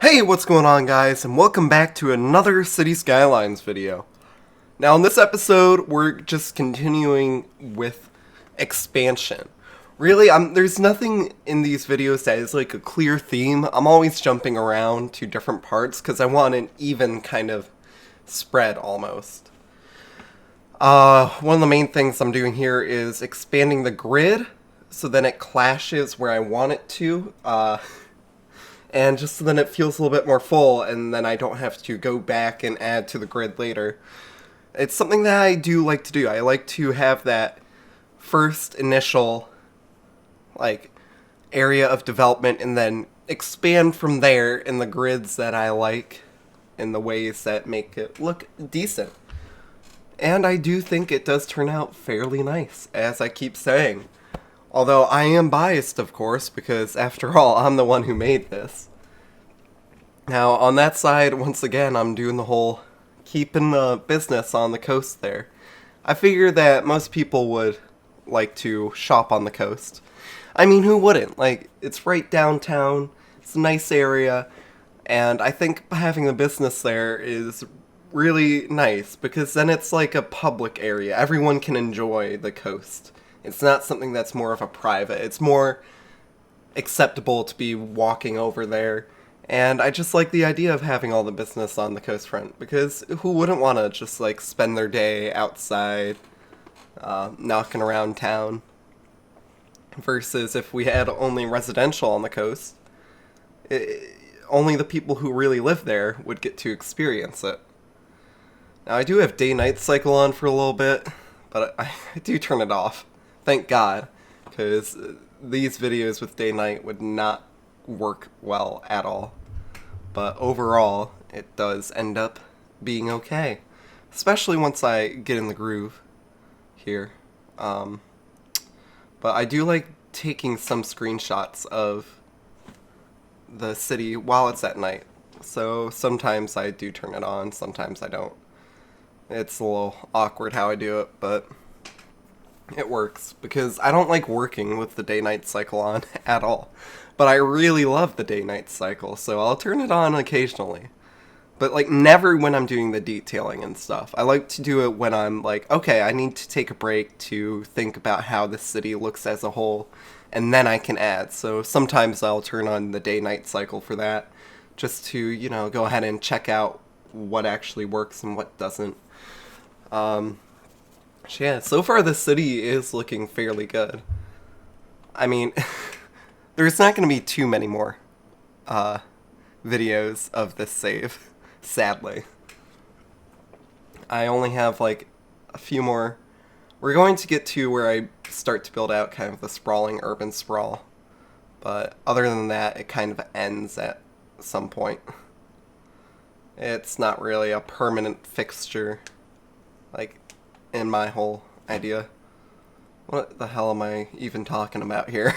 Hey, what's going on, guys, and welcome back to another City Skylines video. Now, in this episode, we're just continuing with expansion. Really, there's nothing in these videos that is like a clear theme. I'm always jumping around to different parts because I want an even kind of spread almost. One of the main things I'm doing here is expanding the grid so then it clashes where I want it to. And just so then it feels a little bit more full, and then I don't have to go back and add to the grid later. It's something that I do like to do. I like to have that first initial, area of development and then expand from there in the grids that I like in the ways that make it look decent. And I do think it does turn out fairly nice, as I keep saying. Although I am biased, of course, because after all, I'm the one who made this. Now, on that side, once again, I'm doing the whole keeping the business on the coast there. I figure that most people would like to shop on the coast. I mean, who wouldn't? It's right downtown, it's a nice area, and I think having the business there is really nice, because then it's like a public area. Everyone can enjoy the coast. It's not something that's more of a private. It's more acceptable to be walking over there. And I just like the idea of having all the business on the coast front, because who wouldn't want to just spend their day outside, knocking around town, versus if we had only residential on the coast, only the people who really live there would get to experience it. Now, I do have day-night cycle on for a little bit, but I do turn it off. Thank God, because these videos with day-night would not work well at all. But overall, it does end up being okay. Especially once I get in the groove here. But I do like taking some screenshots of the city while it's at night. So sometimes I do turn it on, sometimes I don't. It's a little awkward how I do it, but it works, because I don't like working with the day-night cycle on at all. But I really love the day-night cycle, so I'll turn it on occasionally. But, never when I'm doing the detailing and stuff. I like to do it when I'm okay, I need to take a break to think about how the city looks as a whole, and then I can add. So sometimes I'll turn on the day-night cycle for that, just to, go ahead and check out what actually works and what doesn't. Yeah, so far the city is looking fairly good. I mean, there's not going to be too many more videos of this save, sadly. I only have a few more. We're going to get to where I start to build out kind of the sprawling urban sprawl, but other than that, it kind of ends at some point. It's not really a permanent fixture, in my whole idea. What the hell am I even talking about here?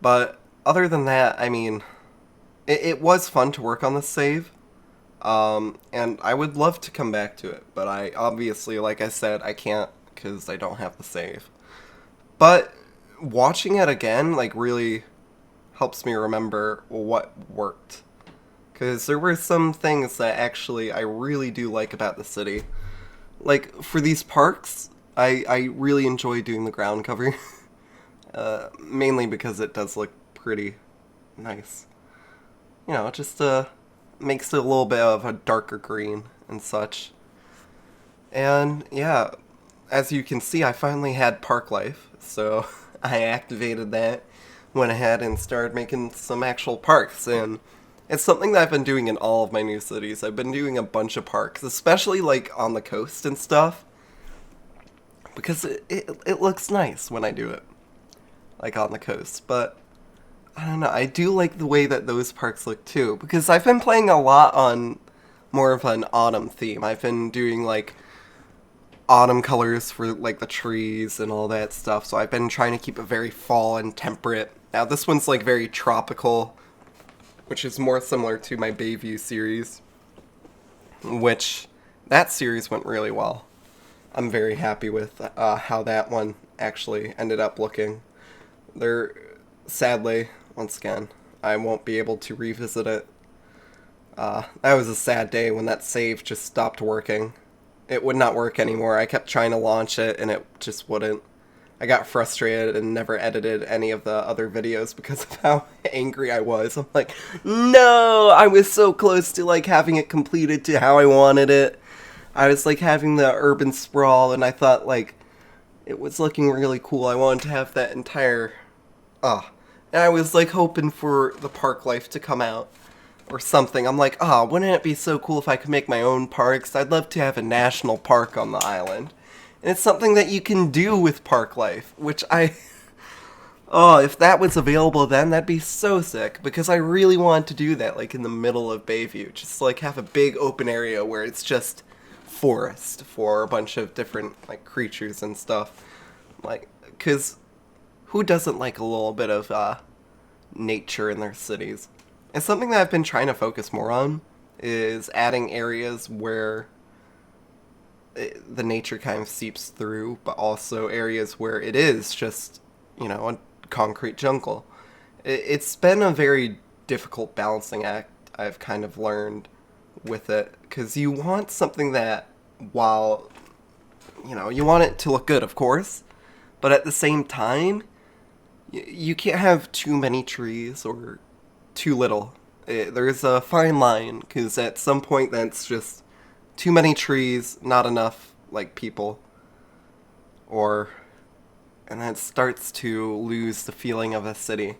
But other than that, I mean, it was fun to work on this save, and I would love to come back to it, but I obviously, like I said, I can't because I don't have the save. But watching it again, really helps me remember what worked. Because there were some things that actually I really do like about the city. For these parks, I really enjoy doing the ground cover. Mainly because it does look pretty nice. It just makes it a little bit of a darker green and such. And yeah, as you can see, I finally had park life, so I activated that, went ahead and started making some actual parks, and it's something that I've been doing in all of my new cities. I've been doing a bunch of parks, especially on the coast and stuff, because it looks nice when I do it, on the coast. But I don't know, I do like the way that those parks look too, because I've been playing a lot on more of an autumn theme. I've been doing autumn colors for the trees and all that stuff, so I've been trying to keep it very fall and temperate. Now this one's very tropical, which is more similar to my Bayview series, which that series went really well. I'm very happy with how that one actually ended up looking. They're, sadly, once again, I won't be able to revisit it. That was a sad day when that save just stopped working. It would not work anymore. I kept trying to launch it and it just wouldn't. I got frustrated and never edited any of the other videos because of how angry I was. I'm like, no, I was so close to like having it completed to how I wanted it. I was like having the urban sprawl and I thought like it was looking really cool. I wanted to have that entire, and I was like hoping for the park life to come out or something. I'm like, wouldn't it be so cool if I could make my own parks? I'd love to have a national park on the island. And it's something that you can do with park life, which if that was available then, that'd be so sick, because I really want to do that, like, in the middle of Bayview. Just, like, have a big open area where it's just forest for a bunch of different, like, creatures and stuff. Like, because who doesn't like a little bit of, nature in their cities? And something that I've been trying to focus more on is adding areas where the nature kind of seeps through, but also areas where it is just, a concrete jungle. It's been a very difficult balancing act, I've kind of learned with it, because you want something that, while, you want it to look good, of course, but at the same time, you can't have too many trees or too little. There's a fine line, because at some point that's just too many trees, not enough, like, people. And that starts to lose the feeling of a city.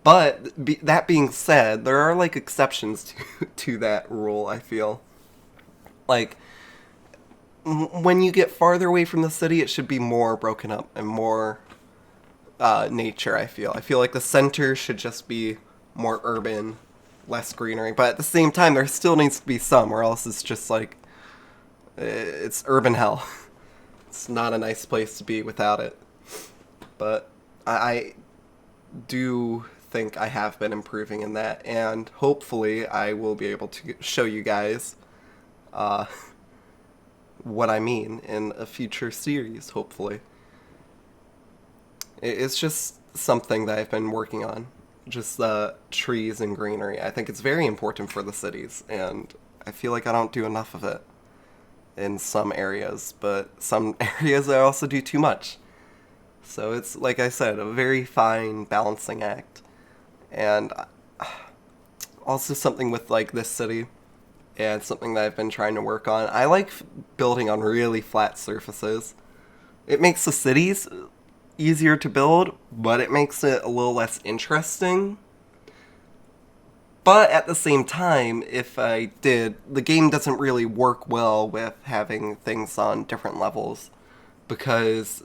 But, that being said, there are, like, exceptions to that rule, I feel. Like, when you get farther away from the city, it should be more broken up and more nature, I feel. I feel like the center should just be more urban, less greenery. But at the same time, there still needs to be some, or else it's just, like, it's urban hell. It's not a nice place to be without it. But I do think I have been improving in that, and hopefully I will be able to show you guys what I mean in a future series, hopefully. It's just something that I've been working on. Just the trees and greenery. I think it's very important for the cities, and I feel like I don't do enough of it in some areas, but some areas I also do too much. So it's, like I said, a very fine balancing act. And also something with, like, this city, and something that I've been trying to work on. I like building on really flat surfaces. It makes the cities easier to build, but it makes it a little less interesting. But at the same time, if I did, the game doesn't really work well with having things on different levels, because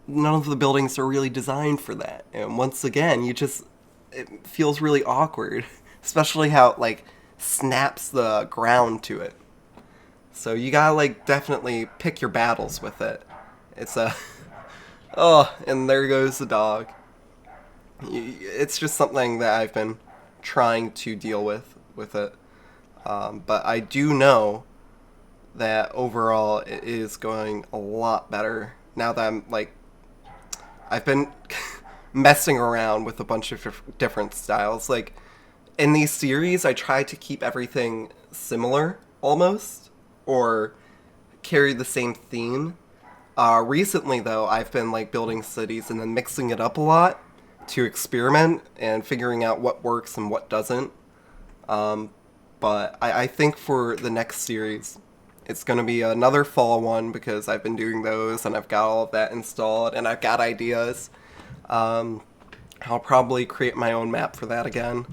none of the buildings are really designed for that. And once again, it feels really awkward, especially how it, like, snaps the ground to it. So you gotta, like, definitely pick your battles with it. It's and there goes the dog. It's just something that I've been trying to deal with it. But I do know that overall it is going a lot better now that I've been messing around with a bunch of different styles. Like, in these series, I try to keep everything similar, almost, or carry the same theme. Recently, though, I've been, like, building cities and then mixing it up a lot to experiment and figuring out what works and what doesn't. But I think for the next series, it's going to be another fall one, because I've been doing those and I've got all of that installed and I've got ideas. I'll probably create my own map for that again.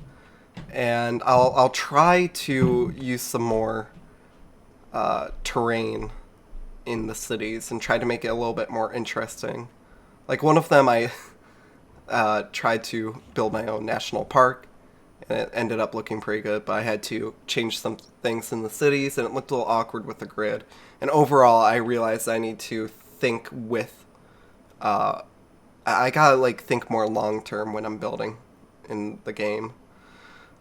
And I'll try to use some more terrain in the cities and try to make it a little bit more interesting. Like, one of them I tried to build my own national park, and it ended up looking pretty good, but I had to change some things in the cities, and it looked a little awkward with the grid. And overall, I realized I need to think with, I gotta, like, think more long-term when I'm building in the game.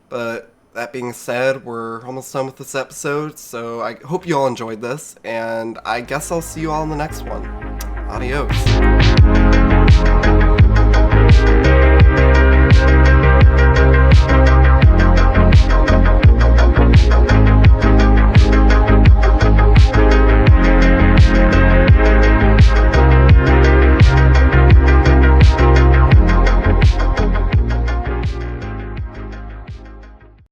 But that being said, we're almost done with this episode, so I hope you all enjoyed this, and I guess I'll see you all in the next one. Adios.